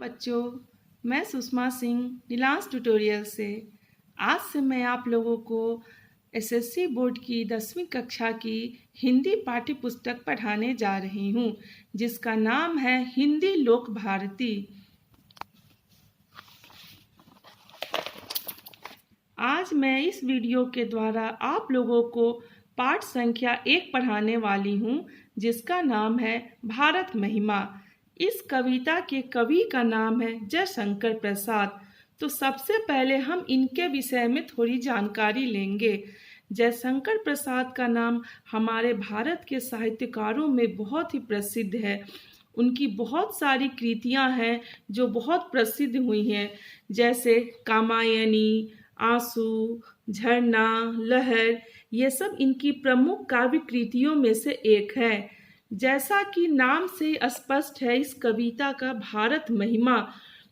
बच्चों, मैं सुषमा सिंह नीलांश ट्यूटोरियल से आज से मैं आप लोगों को एसएससी बोर्ड की 10वीं कक्षा की हिंदी पाठ्य पुस्तक पढ़ाने जा रही हूँ, जिसका नाम है हिंदी लोक भारती। आज मैं इस वीडियो के द्वारा आप लोगों को पाठ संख्या 1 पढ़ाने वाली हूँ, जिसका नाम है भारत महिमा। इस कविता के कवि का नाम है जयशंकर प्रसाद। तो सबसे पहले हम इनके विषय में थोड़ी जानकारी लेंगे। जयशंकर प्रसाद का नाम हमारे भारत के साहित्यकारों में बहुत ही प्रसिद्ध है। उनकी बहुत सारी कृतियां हैं जो बहुत प्रसिद्ध हुई हैं, जैसे कामायनी, आंसू, झरना, लहर, ये सब इनकी प्रमुख काव्य कृतियों में से एक है। जैसा कि नाम से स्पष्ट है इस कविता का भारत महिमा,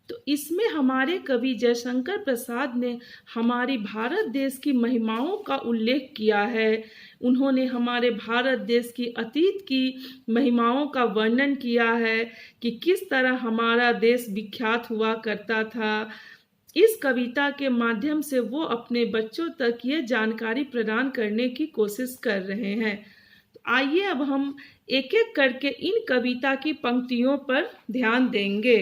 तो इसमें हमारे कवि जयशंकर प्रसाद ने हमारी भारत देश की महिमाओं का उल्लेख किया है। उन्होंने हमारे भारत देश की अतीत की महिमाओं का वर्णन किया है कि किस तरह हमारा देश विख्यात हुआ करता था। इस कविता के माध्यम से वो अपने बच्चों तक ये जानकारी प्रदान करने की कोशिश कर रहे हैं। तो आइए अब हम एक एक करके इन कविता की पंक्तियों पर ध्यान देंगे।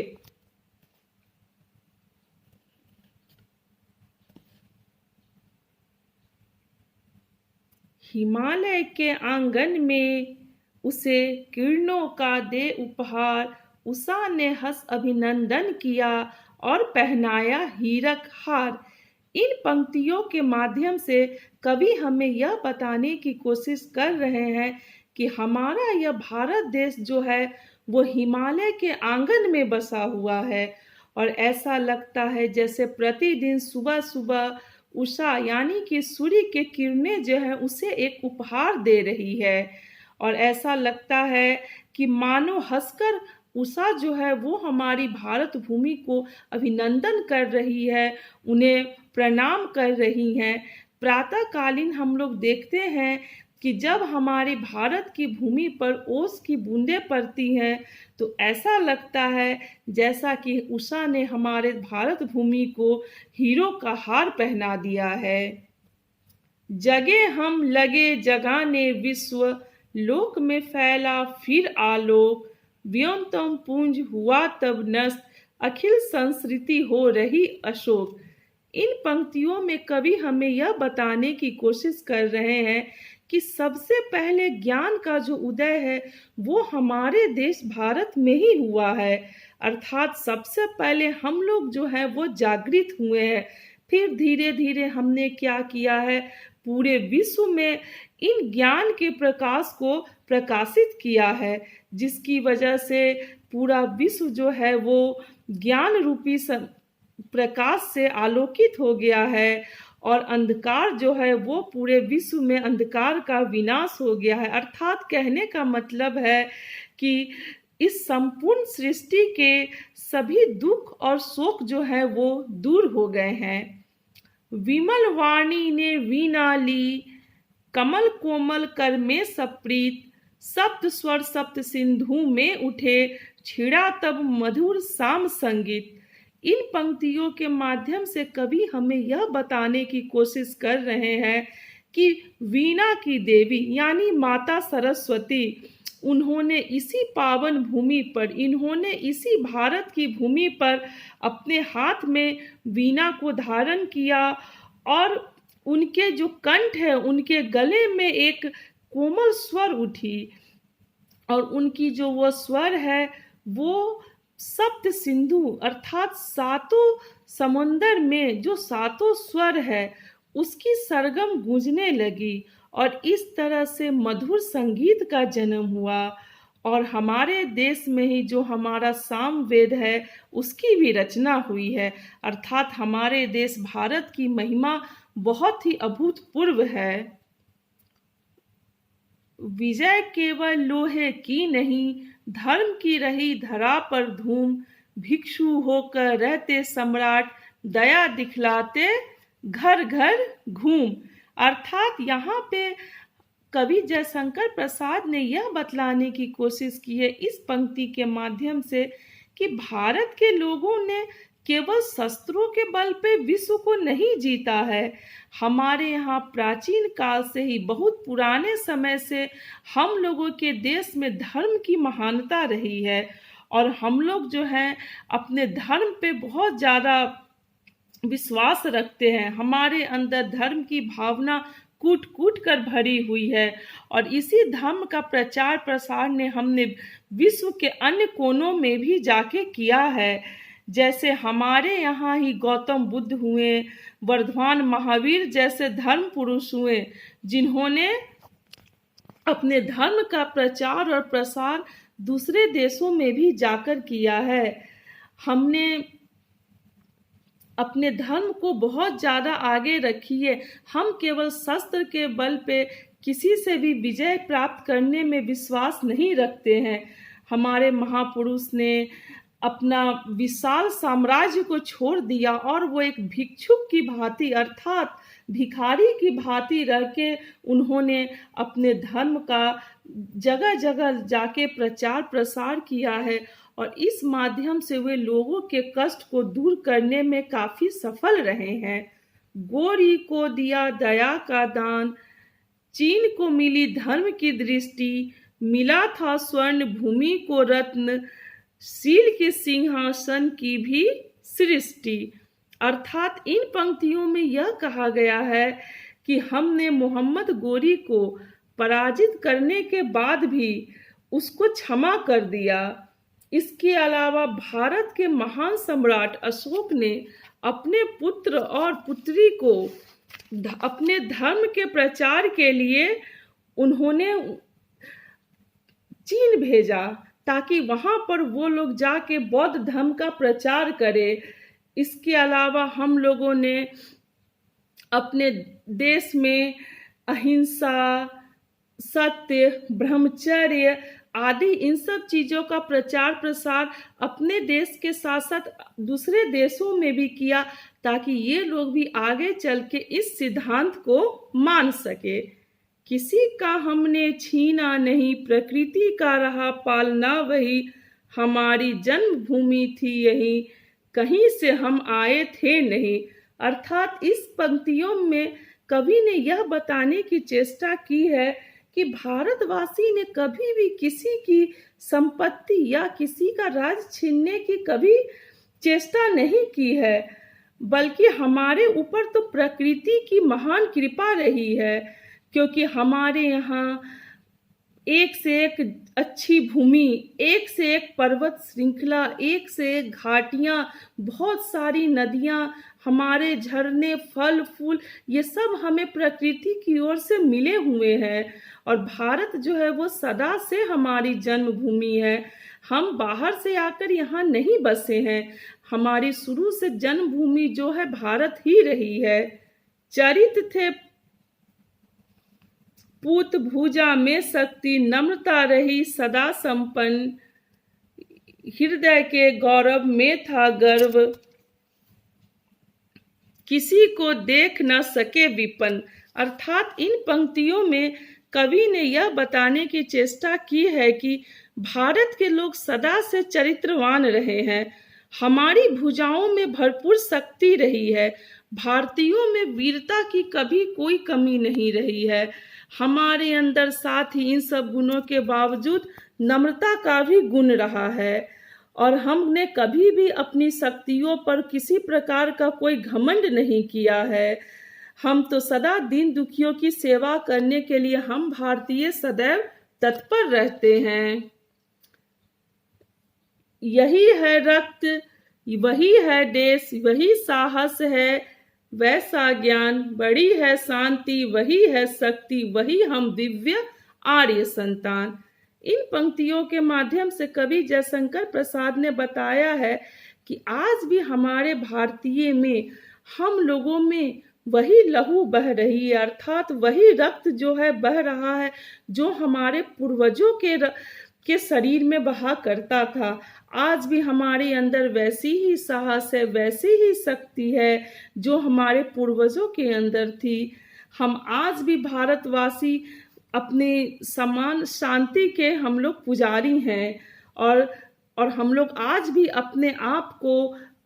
हिमालय के आंगन में उसे किरणों का दे उपहार, उषा ने हंस अभिनंदन किया और पहनाया हीरक हार। इन पंक्तियों के माध्यम से कवि हमें यह बताने की कोशिश कर रहे हैं कि हमारा यह भारत देश जो है वो हिमालय के आंगन में बसा हुआ है, और ऐसा लगता है जैसे प्रतिदिन सुबह सुबह उषा यानी कि सूर्य के किरणें जो है उसे एक उपहार दे रही है। और ऐसा लगता है कि मानो हंसकर उषा जो है वो हमारी भारत भूमि को अभिनंदन कर रही है, उन्हें प्रणाम कर रही हैं। प्रातःकालीन हम लोग देखते हैं कि जब हमारे भारत की भूमि पर ओस की बूंदें पड़ती हैं तो ऐसा लगता है जैसा कि उषा ने हमारे भारत भूमि को हीरो का हार पहना दिया है। जगे हम लगे जगाने विश्व, लोक में फैला फिर आलोक, व्योमतम पुंज हुआ तब नष्ट, अखिल संस्कृति हो रही अशोक। इन पंक्तियों में कवि हमें यह बताने की कोशिश कर रहे हैं कि सबसे पहले ज्ञान का जो उदय है वो हमारे देश भारत में ही हुआ है। अर्थात सबसे पहले हम लोग जो है वो जागृत हुए हैं, फिर धीरे धीरे हमने क्या किया है, पूरे विश्व में इन ज्ञान के प्रकाश को प्रकाशित किया है, जिसकी वजह से पूरा विश्व जो है वो ज्ञान रूपी प्रकाश से आलोकित हो गया है, और अंधकार जो है वो पूरे विश्व में अंधकार का विनाश हो गया है। अर्थात कहने का मतलब है कि इस संपूर्ण सृष्टि के सभी दुख और शोक जो है वो दूर हो गए हैं। विमल वाणी ने वीणा ली, कमल कोमल कर में सप्रीत, सप्त स्वर सप्त सिंधु में उठे, छिड़ा तब मधुर साम संगीत। इन पंक्तियों के माध्यम से कवि हमें यह बताने की कोशिश कर रहे हैं कि वीणा की देवी यानी माता सरस्वती, उन्होंने इसी पावन भूमि पर, इन्होंने इसी भारत की भूमि पर अपने हाथ में वीणा को धारण किया, और उनके जो कंठ है उनके गले में एक कोमल स्वर उठी, और उनकी जो वो स्वर है वो सप्त सिंधु अर्थात सातों समुंदर में जो सातों स्वर है उसकी सरगम गूंजने लगी, और इस तरह से मधुर संगीत का जन्म हुआ। और हमारे देश में ही जो हमारा सामवेद है उसकी भी रचना हुई है। अर्थात हमारे देश भारत की महिमा बहुत ही अभूतपूर्व है। विजय केवल लोहे की नहीं, धर्म की रही धरा पर धूम, भिक्षु होकर रहते सम्राट, दया दिखलाते घर घर घूम। अर्थात यहाँ पे कवि जयशंकर प्रसाद ने यह बतलाने की कोशिश की है इस पंक्ति के माध्यम से कि भारत के लोगों ने केवल शस्त्रों के बल पे विश्व को नहीं जीता है। हमारे यहाँ प्राचीन काल से ही, बहुत पुराने समय से हम लोगों के देश में धर्म की महानता रही है और हम लोग जो हैं अपने धर्म पे बहुत ज़्यादा विश्वास रखते हैं। हमारे अंदर धर्म की भावना कूट कूट कर भरी हुई है और इसी धर्म का प्रचार प्रसार ने हमने विश्व के अन्य कोनों में भी जाके किया है। जैसे हमारे यहाँ ही गौतम बुद्ध हुए, वर्धमान महावीर जैसे धर्म पुरुष हुए, जिन्होंने अपने धर्म का प्रचार और प्रसार दूसरे देशों में भी जाकर किया है। हमने अपने धर्म को बहुत ज़्यादा आगे रखी है। हम केवल शस्त्र के बल पे किसी से भी विजय प्राप्त करने में विश्वास नहीं रखते हैं। हमारे महापुरुष ने अपना विशाल साम्राज्य को छोड़ दिया और वो एक भिक्षुक की भांति अर्थात भिखारी की भांति रह के उन्होंने अपने धर्म का जगह जगह जाके प्रचार प्रसार किया है और इस माध्यम से वे लोगों के कष्ट को दूर करने में काफी सफल रहे हैं। गौरी को दिया दया का दान, चीन को मिली धर्म की दृष्टि, मिला था स्वर्ण भूमि को रत्न, शील के सिंहासन की भी सृष्टि। अर्थात इन पंक्तियों में यह कहा गया है कि हमने मोहम्मद गोरी को पराजित करने के बाद भी उसको क्षमा कर दिया। इसके अलावा भारत के महान सम्राट अशोक ने अपने पुत्र और पुत्री को अपने धर्म के प्रचार के लिए उन्होंने चीन भेजा ताकि वहां पर वो लोग जाके बौद्ध धर्म का प्रचार करें। इसके अलावा हम लोगों ने अपने देश में अहिंसा, सत्य, ब्रह्मचर्य आदि इन सब चीज़ों का प्रचार प्रसार अपने देश के साथ साथ दूसरे देशों में भी किया ताकि ये लोग भी आगे चल के इस सिद्धांत को मान सके। किसी का हमने छीना नहीं, प्रकृति का रहा पालना वही, हमारी जन्मभूमि थी यही, कहीं से हम आए थे नहीं। अर्थात इस पंक्तियों में कवि ने यह बताने की चेष्टा की है कि भारतवासी ने कभी भी किसी की संपत्ति या किसी का राज छीनने की कभी चेष्टा नहीं की है, बल्कि हमारे ऊपर तो प्रकृति की महान कृपा रही है क्योंकि हमारे यहाँ एक से एक अच्छी भूमि, एक से एक पर्वत श्रृंखला, एक से एक घाटियाँ, बहुत सारी नदियाँ, हमारे झरने, फल फूल, ये सब हमें प्रकृति की ओर से मिले हुए हैं और भारत जो है वो सदा से हमारी जन्मभूमि है। हम बाहर से आकर यहाँ नहीं बसे हैं, हमारी शुरू से जन्मभूमि जो है भारत ही रही है। चरित थे पूत भुजा में शक्ति, नम्रता रही सदा संपन्न, हृदय के गौरव में था गर्व, किसी को देख न सके विपन। अर्थात इन पंक्तियों में कवि ने यह बताने की चेष्टा की है कि भारत के लोग सदा से चरित्रवान रहे हैं, हमारी भुजाओं में भरपूर शक्ति रही है, भारतीयों में वीरता की कभी कोई कमी नहीं रही है, हमारे अंदर साथ ही इन सब गुणों के बावजूद नम्रता का भी गुण रहा है और हमने कभी भी अपनी शक्तियों पर किसी प्रकार का कोई घमंड नहीं किया है। हम तो सदा दीन दुखियों की सेवा करने के लिए हम भारतीय सदैव तत्पर रहते हैं। यही है रक्त, वही है देश, वही साहस है, वैसा ज्ञान, बड़ी है शांति, वही है शक्ति, वही हम दिव्य आर्य संतान। इन पंक्तियों के माध्यम से कवि जयशंकर प्रसाद ने बताया है कि आज भी हमारे भारतीय में, हम लोगों में वही लहू बह रही है, अर्थात वही रक्त जो है बह रहा है जो हमारे पूर्वजों के शरीर में बहा करता था। आज भी हमारे अंदर वैसी ही साहस है, वैसी ही शक्ति है जो हमारे पूर्वजों के अंदर थी। हम आज भी भारतवासी अपने समान शांति के हम लोग पुजारी हैं और हम लोग आज भी अपने आप को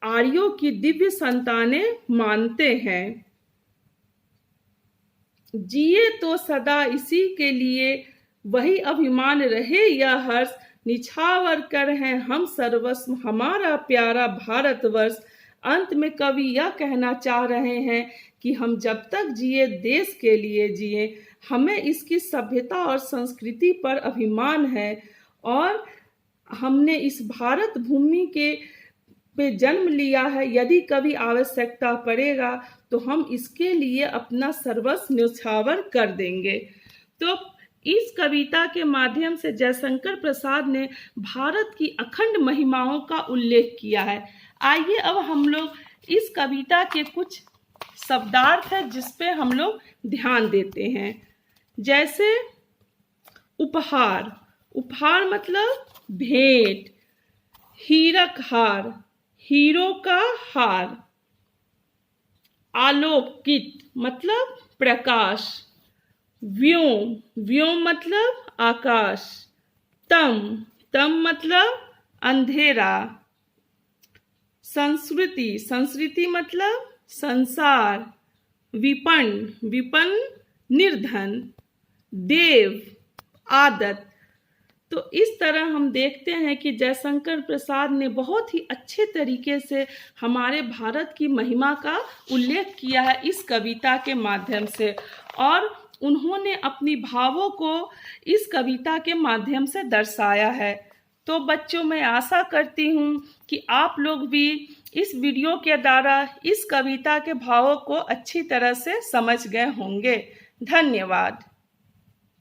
आर्यों की दिव्य संतानें मानते हैं। जिए तो सदा इसी के लिए, वही अभिमान रहे यह हर्ष, निछावर कर हैं हम सर्वस्व हमारा प्यारा भारतवर्ष। अंत में कवि यह कहना चाह रहे हैं कि हम जब तक जिए देश के लिए जिए, हमें इसकी सभ्यता और संस्कृति पर अभिमान है और हमने इस भारत भूमि के पे जन्म लिया है। यदि कभी आवश्यकता पड़ेगा तो हम इसके लिए अपना सर्वस्व न्यौछावर कर देंगे। तो इस कविता के माध्यम से जयशंकर प्रसाद ने भारत की अखंड महिमाओं का उल्लेख किया है। आइए अब हम लोग इस कविता के कुछ शब्दार्थ है जिस पे हम लोग ध्यान देते हैं। जैसे उपहार, उपहार मतलब भेंट। हीरक हार, हीरो का हार। आलोकित मतलब प्रकाश। व्योम, व्योम मतलब आकाश। तम, तम मतलब अंधेरा। संस्कृति, संस्कृति मतलब संसार। विपन्न, विपन्न निर्धन। देव, आदत। तो इस तरह हम देखते हैं कि जयशंकर प्रसाद ने बहुत ही अच्छे तरीके से हमारे भारत की महिमा का उल्लेख किया है इस कविता के माध्यम से, और उन्होंने अपनी भावों को इस कविता के माध्यम से दर्शाया है। तो बच्चों, मैं आशा करती हूँ कि आप लोग भी इस वीडियो के द्वारा इस कविता के भावों को अच्छी तरह से समझ गए होंगे। धन्यवाद।